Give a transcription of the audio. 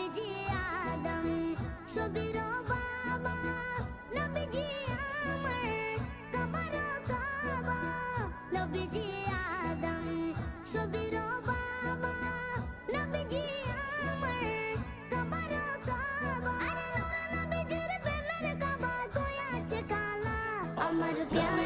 নবীজি আদম ছবির বাবা, নবীজি আমার কবর কাবা। নবীজি আদম ছবির বাবা, নবীজি আমার কবর কাবা। আরে নূর নবীজির প্রেমের কাবা কই আছে কালা, আমার প্রিয়